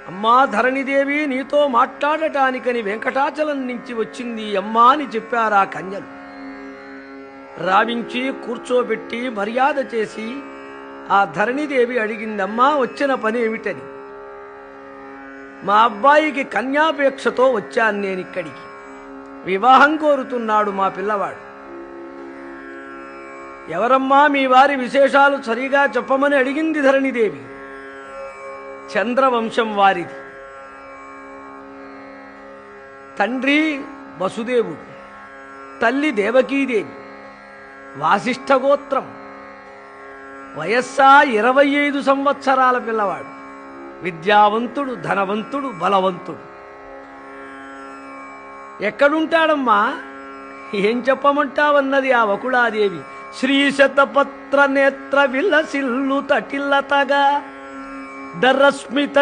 అమ్మా ధరణిదేవి, నీతో మాట్లాడటానికని వెంకటాచలం నుంచి వచ్చింది అమ్మా అని చెప్పారా కన్యలు. రావించి కూర్చోబెట్టి మర్యాద చేసి ఆ ధరణిదేవి అడిగిందమ్మా వచ్చిన పని ఏమిటని. మా అబ్బాయికి కన్యాపేక్షతో వచ్చాను నేనిక్కడికి, వివాహం కోరుతున్నాడు మా పిల్లవాడు. ఎవరమ్మా మీ వారి విశేషాలు సరిగా చెప్పమని అడిగింది ధరణిదేవి. చంద్రవంశం వారిది. తండ్రి వసుదేవుడు, తల్లి దేవకీదేవి, వాసిష్ఠ గోత్రం. వయస్సా 25 సంవత్సరాల పిల్లవాడు. విద్యావంతుడు, ధనవంతుడు, బలవంతుడు. ఎక్కడుంటాడమ్మా, ఏం చెప్పమంటావన్నది ఆ వకుళాదేవి. శ్రీశతపత్ర నేత్ర విలసిల్లు తటిల్లతగా దరస్మిత